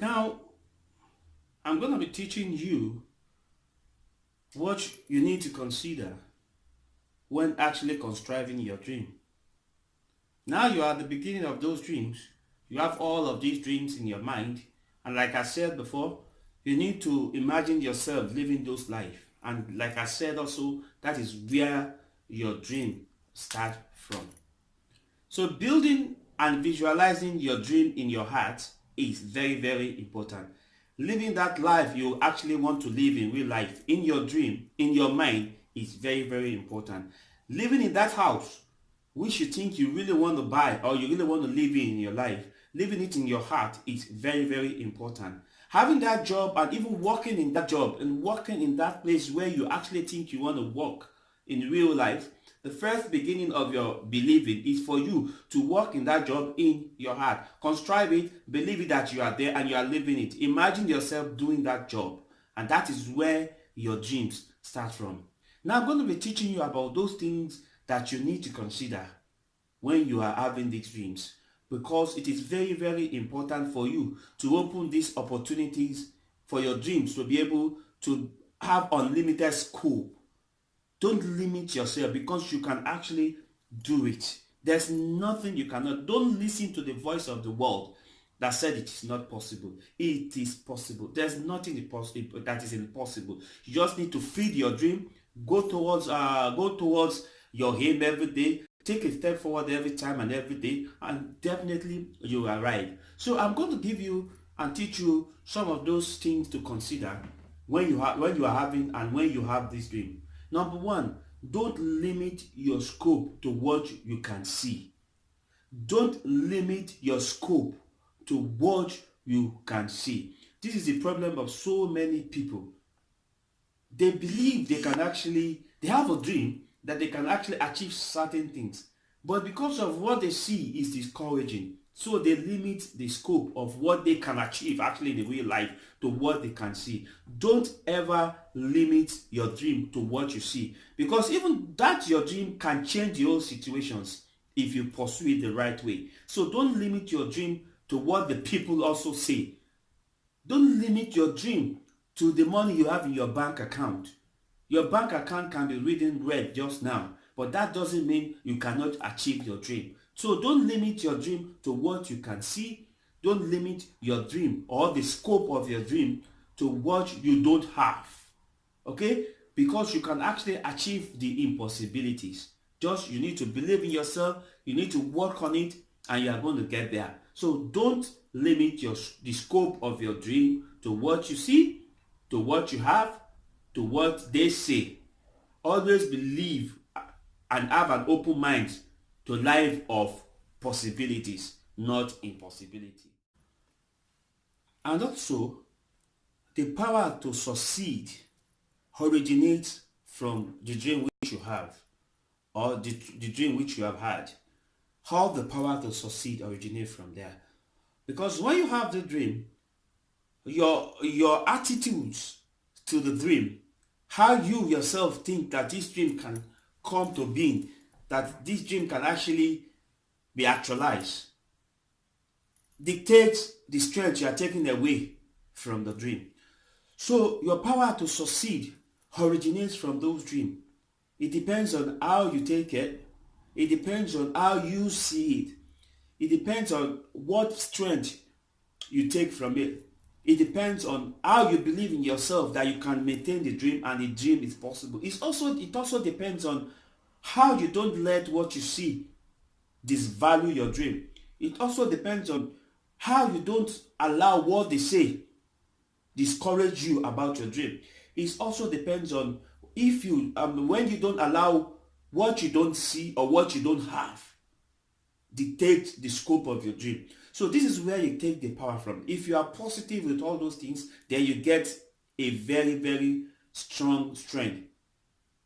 Now, I'm going to be teaching you what you need to consider when actually contriving your dream. Now you are at the beginning of those dreams. You have all of these dreams in your mind. And like I said before, you need to imagine yourself living those life. And like I said also, that is where your dream starts from. So building and visualizing your dream in your heart is very, very important. Living that life you actually want to live in real life, in your dream, in your mind, is very, very important. Living in that house, which you think you really want to buy or you really want to live in your life, living it in your heart is very, very important. Having that job and even working in that job and working in that place where you actually think you want to work in real life, the first beginning of your believing is for you to work in that job in your heart. Constrive it, believe it that you are there and you are living it. Imagine yourself doing that job, and that is where your dreams start from. Now I'm going to be teaching you about those things that you need to consider when you are having these dreams, because it is very, very important for you to open these opportunities for your dreams to be able to have unlimited scope. Don't limit yourself, because you can actually do it. There's nothing you cannot. Don't listen to the voice of the world that said it is not possible. It is possible. There's nothing that is impossible. You just need to feed your dream. Go towards your aim every day. Take a step forward every time and every day, and definitely you are right. So I'm going to give you and teach you some of those things to consider when you are having and when you have this dream. Number one, don't limit your scope to what you can see. Don't limit your scope to what you can see. This is the problem of so many people. They believe they have a dream that they can actually achieve certain things. But because of what they see is discouraging, so they limit the scope of what they can achieve actually in real life to what they can see. Don't ever limit your dream to what you see, because even that your dream can change your situations if you pursue it the right way. So don't limit your dream to what the people also say. Don't limit your dream to the money you have in your bank account. Your bank account can be reading red just now, but that doesn't mean you cannot achieve your dream. So don't limit your dream to what you can see. Don't limit your dream or the scope of your dream to what you don't have. Okay? Because you can actually achieve the impossibilities. Just you need to believe in yourself, you need to work on it, and you are going to get there. So don't limit the scope of your dream to what you see, to what you have, to what they say. Always believe and have an open mind to life of possibilities, not impossibility. And also, the power to succeed originates from the dream which you have, or the dream which you have had. How the power to succeed originates from there. Because when you have the dream, your attitudes to the dream, how you yourself think that this dream can come to being, that this dream can actually be actualized, dictates the strength you are taking away from the dream. So your power to succeed originates from those dreams. It depends on how you take it. It depends on how you see it. It depends on what strength you take from it. It depends on how you believe in yourself that you can maintain the dream and the dream is possible. It also depends on how you don't let what you see disvalue your dream. It also depends on how you don't allow what they say discourage you about your dream. It also depends on if you when you don't allow what you don't see or what you don't have dictate the scope of your dream. So this is where you take the power from. If you are positive with all those things, then you get a very, very strong strength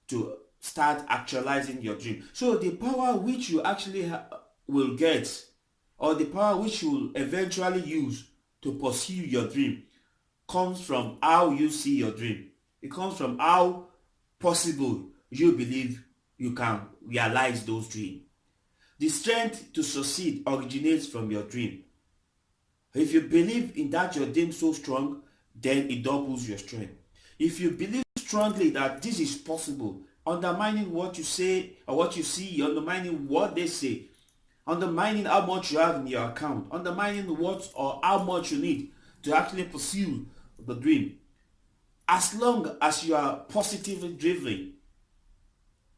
to start actualizing your dream. So the power which you actually will get, or the power which you will eventually use to pursue your dream, comes from how you see your dream. It comes from how possible you believe you can realize those dreams. The strength to succeed originates from your dream. If you believe in that your dream so strong, then it doubles your strength. If you believe strongly that this is possible, undermining what you say or what you see, undermining what they say, undermining how much you have in your account, undermining what or how much you need to actually pursue the dream. As long as you are positively driven,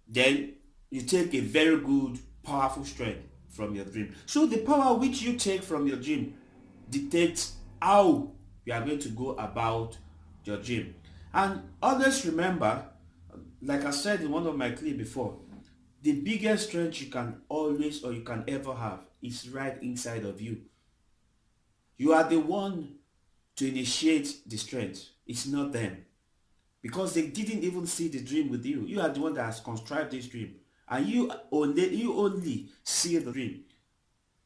then you take a very good, powerful strength from your dream. So the power which you take from your dream dictates how you are going to go about your dream. And always remember, like I said in one of my clips before, the biggest strength you can always or you can ever have is right inside of you. You are the one to initiate the strength. It's not them. Because they didn't even see the dream with you. You are the one that has contrived this dream. And you only see the dream.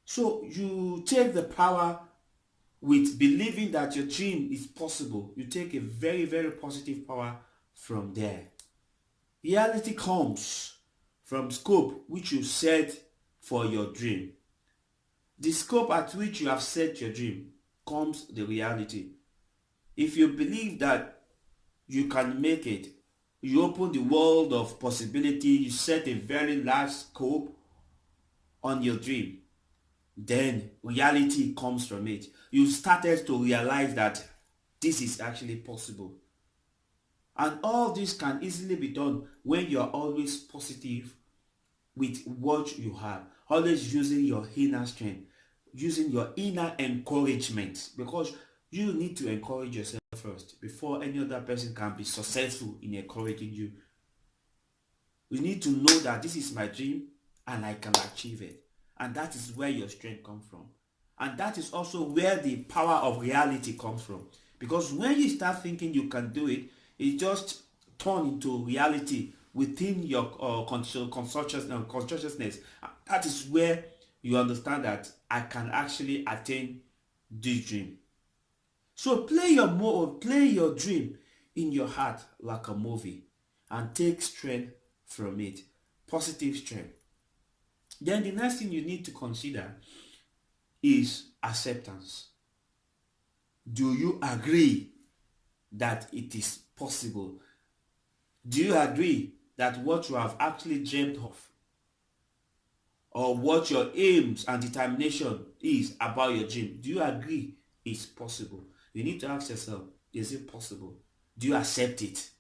So you take the power with believing that your dream is possible. You take a very, very positive power from there. Reality comes from scope which you set for your dream. The scope at which you have set your dream comes the reality. If you believe that you can make it, you open the world of possibility, you set a very large scope on your dream, then reality comes from it. You started to realize that this is actually possible. And all this can easily be done when you're always positive with what you have. Always using your inner strength, using your inner encouragement, because you need to encourage yourself first before any other person can be successful in encouraging you. You need to know that this is my dream and I can achieve it. And that is where your strength comes from. And that is also where the power of reality comes from. Because when you start thinking you can do it, it just turns into reality within your consciousness. That is where you understand that I can actually attain this dream. So play your dream in your heart like a movie and take strength from it, positive strength. Then the next thing you need to consider is acceptance. Do you agree that it is possible? Do you agree that what you have actually dreamt of or what your aims and determination is about your dream, do you agree it's possible? You need to ask yourself, is it possible? Do you accept it?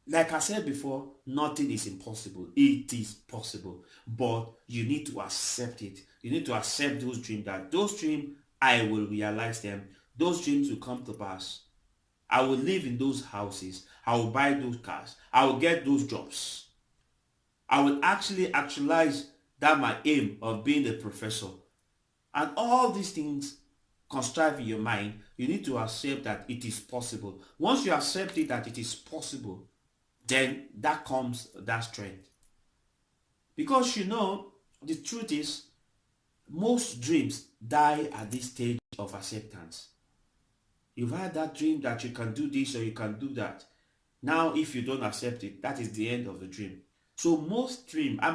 Like I said before, nothing is impossible. It is possible. But you need to accept it. You need to accept those dreams, that those dreams, I will realize them. Those dreams will come to pass. I will live in those houses. I will buy those cars. I will get those jobs. I will actually actualize that my aim of being a professor. And all these things constrive in your mind. You need to accept that it is possible. Once you accept it that it is possible, then that comes that strength. Because the truth is, most dreams die at this stage of acceptance. You've had that dream that you can do this or you can do that. Now, if you don't accept it, that is the end of the dream. So most dreams, I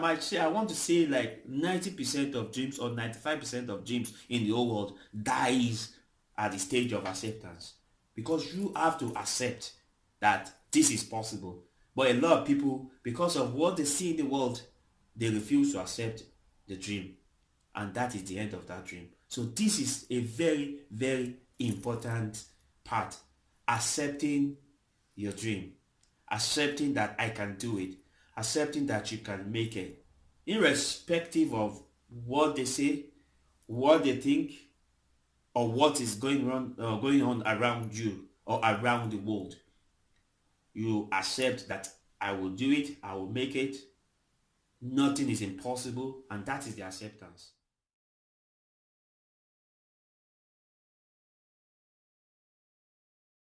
want to say like 90% of dreams or 95% of dreams in the whole world dies at the stage of acceptance. Because you have to accept that this is possible. But a lot of people, because of what they see in the world, they refuse to accept the dream. And that is the end of that dream. So this is a very, very important part. Accepting your dream. Accepting that I can do it. Accepting that you can make it. Irrespective of what they say, what they think, or what is going on around you or around the world. You accept that I will do it, I will make it. Nothing is impossible, and that is the acceptance.